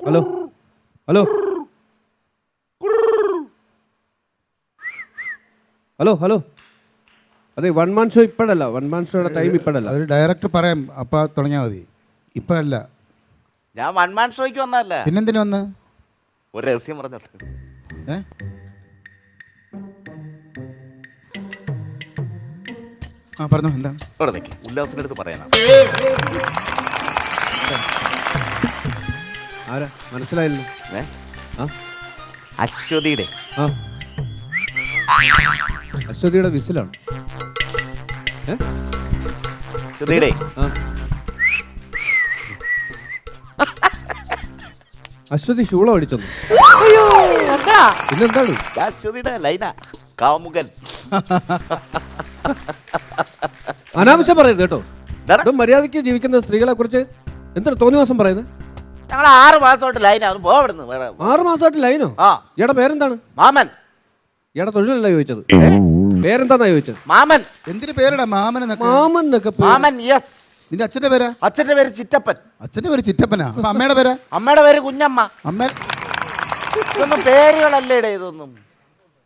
Hello hello hello hello അതെ 1 man show ഇപ്പോഴല്ല 1 man ഷോയുടെ ടൈം ഇപ്പോഴല്ല. ഒരു ഡയറക്ടർ പറയാം അപ്പം തുടങ്ങിയാൽ മതി. ഇപ്പം അല്ല. ഞാൻ 1 man ഷോയ്ക്ക് വന്നതല്ല. പിന്നെന്തിനു വന്ന്? ഒരു രഹസ്യം പറഞ്ഞോട്ടെ. ആ പറഞ്ഞു. എന്താണ്? ഉല്ലാസിന്റെ അടുത്ത് പറയാനാണ്. ആരാ മനസ്സിലായില്ല? അശ്വതിയുടെ അശ്വതിയുടെ വിസിലാണ്. അശ്വതിയുടെ അശ്വതി ശൂള അടിച്ചെന്നു. പിന്നെന്താണ്? അശ്വതിയുടെ ലൈന കാമുകൻ. അനാവശ്യം പറയുന്നത് കേട്ടോ. മര്യാദയ്ക്ക് ജീവിക്കുന്ന സ്ത്രീകളെ കുറിച്ച് എന്താണ് തോന്നിവാസം പറയുന്നത്? ഞങ്ങൾ 6 മാസമായിട്ട് ലൈനാണ്. പോവിടുന്നു. 6 മാസമായിട്ട് ലൈനോ? ഇയാടെ പേരെന്താണ്? മാമൻ. ഇയാടെ തൊഴിലല്ല ചോദിച്ചത്, പേരെന്താന്നാ ചോദിച്ചത്? മാമൻ. എന്തിനു പേരടാ മാമൻ? മാമൻ. മാമൻ. യെസ്. നിന്റെ അച്ഛന്റെ പേരാ? അച്ഛന്റെ പേര് ചിറ്റപ്പൻ. അച്ഛന്റെ പേര് ചിറ്റപ്പനാ? അപ്പൊ അമ്മയുടെ പേരാ? അമ്മയുടെ പേര് കുഞ്ഞമ്മ. അമ്മ. ഇതൊന്നും പേരുകളല്ലേ ഇതൊന്നും.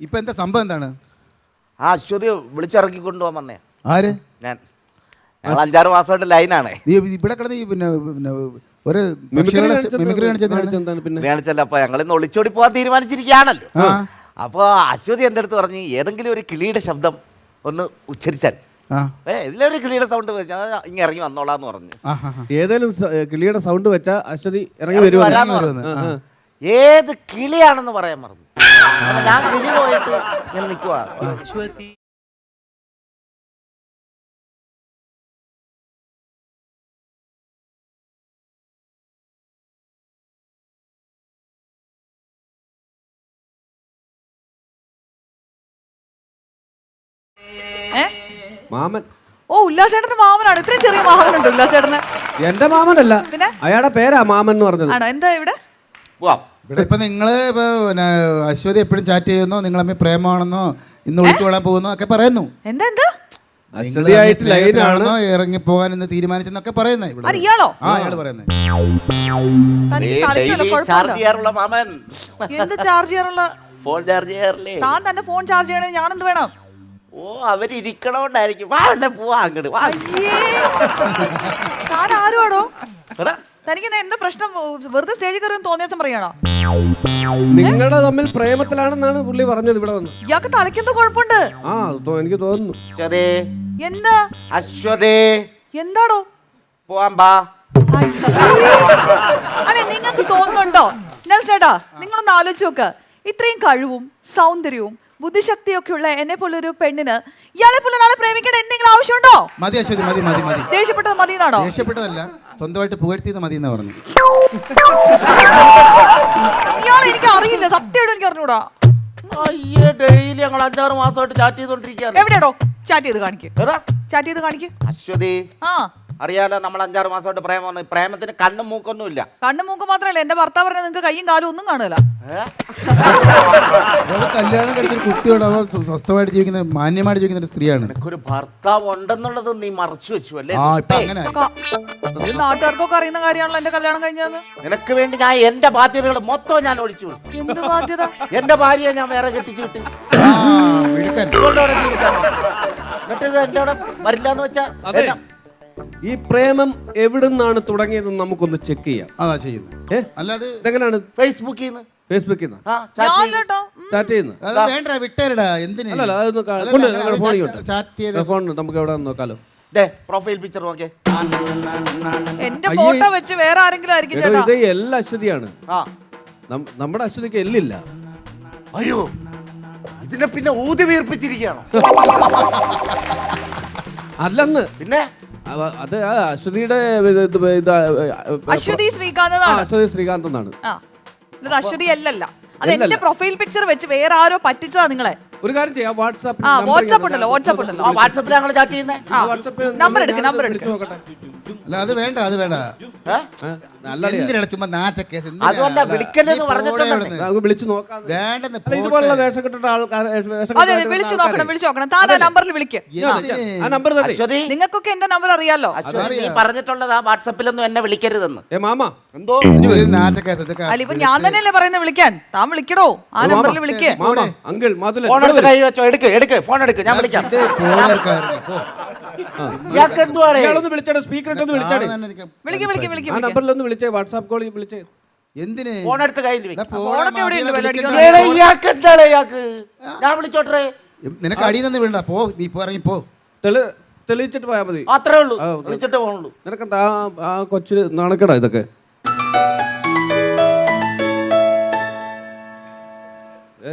ഇപ്പൊ എന്താ സംഭവം? എന്താണ്? ആ അശ്വതി വിളിച്ചിറക്കി കൊണ്ടുപോകാൻ വന്നേ. ആര്? ഞാൻ. ഞങ്ങൾ 5-6 മാസമായിട്ട് ലൈനാണ്. ഇവിടെ കിടന്ന് പിന്നെ ഒരു മിമിക്രി കാണിച്ചല്ല. അപ്പൊ ഞങ്ങൾ ഇന്ന് ഒളിച്ചോടി പോകാൻ തീരുമാനിച്ചിരിക്കുകയാണല്ലോ. അപ്പൊ അശ്വതി എൻ്റെ അടുത്ത് പറഞ്ഞു ഏതെങ്കിലും ഒരു കിളിയുടെ ശബ്ദം ഒന്ന് ഉച്ചരിച്ചാൽ. ഇതിലൊരു കിളിയുടെ സൗണ്ട് വെച്ചാൽ ഇങ്ങനെ ഇറങ്ങി വന്നോളാന്ന് പറഞ്ഞു. ഏതെങ്കിലും കിളിയുടെ സൗണ്ട് വെച്ചാ അശ്വതി ഇറങ്ങി വരുമെന്ന്. ഏത് കിളിയാണെന്ന് പറയാൻ മറന്നു. ഞാൻ കിളി പോയിട്ട് ഇങ്ങനെ നിൽക്കുവാ. മാമൻ. ഓ, ഉല്ലാസേട്ടന്റെ മാമനാണ്. ഇത്രയും ചെറിയ മാമനുണ്ട് ഉല്ലാസേട്ടന്. എന്റെ മാമനല്ല, അയാളുടെ പേരാ മാമൻ എന്ന് പറഞ്ഞത്. ആണോ? എന്താ ഇവിടെ ഇവിടെ ഇപ്പൊ നിങ്ങള് പിന്നെ അശ്വതി എപ്പോഴും ചാറ്റ് ചെയ്യുന്നോ, നിങ്ങൾ തമ്മിൽ പ്രേമാണെന്നോ, ഇന്ന് ഒളിച്ചു വിടാൻ പോകുന്നോ ഒക്കെ പറയുന്നു. എന്താ എന്താ ണോ ഇറങ്ങി പോകാൻ ഇന്ന് തീരുമാനിച്ചെന്നൊക്കെ പറയുന്നത് ഇവിടെ. അയാള് പറയുന്നത് ചാർജ് ചെയ്യാറുള്ള മാമൻ. എന്ത് ചാർജ് ചെയ്യാറുള്ള? ഫോൺ ചാർജ് ചെയ്യാറില്ലേ? താൻ തന്നെ ഫോൺ ചാർജ് ചെയ്യണേ ഞാൻ എന്ത് വേണം? ഓ, അവരിക്കണോണ്ടായിരിക്കും. പോവാ അങ്ങോട്ട്. താൻ ആരുവാടോ? തനിക്ക് എന്താ പ്രശ്നം? വെറുതെ സ്റ്റേജിൽ കയറി തോന്നിയാസം പറയാണോ? നിങ്ങളുടെ തമ്മിൽ പ്രേമത്തിലാണെന്നാണ് പുള്ളി പറഞ്ഞത് ഇവിടെ വന്ന്. ഇയാൾക്ക് തലക്കെന്തോ കുഴപ്പമുണ്ട്. എനിക്ക് തോന്നുന്നു. എന്താ അശ്വതേ? എന്താടോ? പോവാൻ പാ. അല്ലെ നിങ്ങൾക്ക് തോന്നുന്നുണ്ടോ? നെൽസേട്ടാ, നിങ്ങളൊന്ന് ആലോചിച്ച് നോക്ക്. ഇത്രയും കഴിവും സൗന്ദര്യവും ബുദ്ധിശക്തിയൊക്കെ ഉള്ള എന്നെ പോലൊരു പെണ്ണിന് ഇയാളെ പോലെ നാളെ പ്രേമിക്കേണ്ട എന്തെങ്കിലും ആവശ്യമുണ്ടോ? മതി അശ്വതി, മതി മതി മതി. ദേഷ്യപ്പെട്ടത് മതി എന്നാണോ? ദേഷ്യപ്പെട്ടതല്ല, സ്വന്തമായിട്ട് പുകഴ്ത്തിയത് മതി എന്നാ പറഞ്ഞു. ഇയാളെ എനിക്ക് അറിയില്ല, സത്യമായിട്ട് എനിക്ക് അറിഞ്ഞൂടാ. ഡെയിലി ഞങ്ങൾ 5-6 മാസമായിട്ട് ചാറ്റ് ചെയ്തോണ്ടിരിക്കുകയാണ്. എവിടെയാണോ ചാറ്റ് ചെയ്ത് കാണിക്കും? ചാറ്റ് ചെയ്ത് കാണിക്കും. അശ്വതി, അറിയാലോ നമ്മൾ 5-6 മാസമായിട്ട് പ്രേമമാണ്. പ്രേമത്തിന് കണ്ണും മൂക്കൊന്നും ഇല്ല. കണ്ണും മൂക്കും മാത്രമല്ല, എന്റെ ഭർത്താവ് പറഞ്ഞ നിങ്ങൾക്ക് കയ്യും കാലും ഒന്നും കാണുക. കല്യാണം കഴിച്ചൊരു കുട്ടിയോടാവോ സ്വസ്ഥമായിട്ട് ജീവിക്കുന്ന മാന്യമായിട്ട് ജീവിക്കുന്ന ഒരു സ്ത്രീയാണ്. ഒരു ഭർത്താവ് ഉണ്ടെന്നുള്ളത് നീ മറച്ചു വെച്ചു അല്ലേ? നാട്ടുകാർക്കൊക്കെ അറിയുന്ന കാര്യമാണല്ലോ എന്റെ കല്യാണം കഴിഞ്ഞതെന്ന്. നിനക്ക് വേണ്ടി ഞാൻ എന്റെ ബാധ്യതകൾ മൊത്തം ഞാൻ ഒളിച്ചു. എന്ത് ബാധ്യത? എന്റെ ഭാര്യയെ ഞാൻ വേറെ കെട്ടിച്ചു കിട്ടി. എന്നിട്ട് എന്റെ അവിടെ വരില്ലാന്ന് വെച്ചാ ഈ പ്രേമം എവിടുന്നാണ് തുടങ്ങിയതെന്ന് നമുക്കൊന്ന് ചെക്ക് ചെയ്യാം. അതാ ചെയ്യുന്നത്. അല്ലാതെ ഇതെങ്ങനെയാണ്? ഫേസ്ബുക്കിൽ നിന്ന് ചാറ്റ് ചെയ്യുന്നത്. ഫോൺ നമുക്ക് എവിടെ നോക്കാലോ. പ്രൊഫൈൽ പിക്ചർ നോക്കിയേ. എന്റെ ഫോട്ടോ വെച്ച് വേറെ ആരെങ്കിലും ആയിരിക്കും. ഇത് എല്ലാ അശ്വതിയാണ്. നമ്മുടെ അശ്വതിക്ക് എല്ലില്ല. അയ്യോ, ഇതിനെ പിന്നെ ഊതി വീർപ്പിച്ചിരിക്കുകയാണോ? അല്ലെന്ന് പിന്നെ അത് അശ്വതിയുടെ അശ്വതി ശ്രീകാന്ത് എന്നാണ്. അശ്വതി അല്ലല്ല, അത് എന്റെ പ്രൊഫൈൽ പിക്ചർ വെച്ച് വേറെ ആരോ പറ്റിച്ചതാ നിങ്ങളെ. ഒരു കാര്യം ചെയ്യാം, വാട്സാപ്പ് ഉണ്ടല്ലോ. വാട്സാപ്പിൽ ഞങ്ങൾ ചാറ്റ് ചെയ്യുന്നത്. നമ്പർ എടുക്ക്. അല്ല അത് വേണ്ട, അത് വേണ്ട. എന്തിനാണ് ചുമ്മാ നാറ്റ കേസ് അതുമല്ല വിളിക്കല്ലെന്ന് പറഞ്ഞിട്ടുണ്ടെന്ന്. നമുക്ക് വിളിച്ചു നോക്കാം. വേണ്ടെന്ന് അല്ല, ഇതുപോലുള്ള വേഷം കെട്ടിട്ട ആൾക്കാർ അതെ അതെ വിളിച്ചു നോക്കണം താൻ ആ നമ്പറിൽ വിളിക്ക് ആ നമ്പർ തന്നെ. അശ്വതി നിങ്ങൾക്കൊക്കെ എന്റെ നമ്പർ അറിയാലോ. അശ്വതി നീ പറഞ്ഞിട്ടുള്ളത് ആ വാട്സപ്പിലൊന്നും എന്നെ വിളിക്കരുതെന്ന്. മാമ എന്തോ നാറ്റ കേസ് അല്ല ഇപ്പൊ ഞാൻ തന്നെയല്ലേ പറയുന്നത് വിളിക്കാൻ. താൻ വിളിക്കടോ ആ നമ്പറിൽ വിളിക്ക്. മാമ അങ്കിൾ മാതുല ഫോൺ എടുത്ത് കൈ വെച്ചോ. എടുക്ക് ഫോൺ എടുക്ക്, ഞാൻ വിളിക്കാം. ഇയാൾക്ക് എന്തുവാണ്? ഇയാളൊന്ന് വിളിച്ചാടെ, സ്പീക്കർ ഇട്ടൊന്ന് വിളിച്ചാടെ. വിളിക്ക് ആ നമ്പറിലൊന്ന് വിളിച്ചേ, വാട്സാപ്പ് കോളിൽ വിളിച്ചേ. എന്തിന് ഫോൺ എടുത്ത് കയ്യിൽ വെക്ക്. ഫോണൊക്കെ എവിടെയുണ്ട് വിലടിക്കാൻ? ഏടാ, ഇയാൾക്ക് എന്താണ് ഇയാൾക്ക്? ഞാൻ വിളിച്ചോട്ടെ. നിനക്ക് അടിയിൽ നിന്ന് വീണ്ട പോ, നീ ഇപ്പൊ ഇറങ്ങി പോ. തെളിയിച്ചിട്ട് പോയാൽ മതി. അത്രേ ഉള്ളൂ, വിളിച്ചിട്ട് പോകുള്ളൂ. നിനക്കെന്താ ആ കൊച്ചിന് നാണക്കേടാ ഇതൊക്കെ?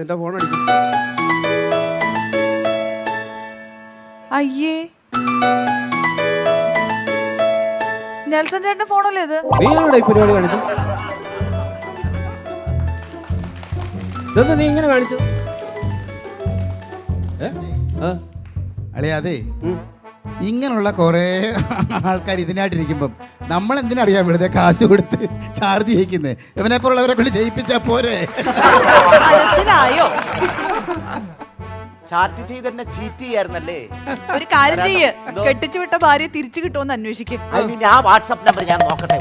എന്റെ ഫോൺ അടിക്കും. അയ്യേ നെൽസൺ ചേട്ടന്റെ ഫോണല്ലേ ഇത്? നീയാണോടാ ഈ പരിപാടി കാണിച്ചു? ഇതെന്താ നീ ഇങ്ങനെ കാണിച്ചു? അളിയ അതെ, ഇങ്ങനെയുള്ള കുറെ ആൾക്കാർ ഇതിനായിട്ടിരിക്കുമ്പം നമ്മൾ എന്തിനറിയാൻ വെറുതെ കാശ് കൊടുത്ത് ചാർജ് ചെയ്യിക്കുന്നത്? ഇവനെ പോലുള്ളവരെ കൊണ്ട് ചെയ്യിപ്പിച്ചാ പോരെ? മനസ്സിലായോ? ചാറ്റ് ചെയ്ത് എന്നെ ചീറ്റ് ചെയ്യായിരുന്നല്ലേ? ഒരു കാര്യം ചെയ്യ്, കെട്ടിച്ചു വിട്ട ഭാര്യ തിരിച്ചു കിട്ടുമെന്ന് അന്വേഷിക്കും. അതിന് ആ വാട്സാപ്പ് നമ്പർ ഞാൻ നോക്കട്ടെ.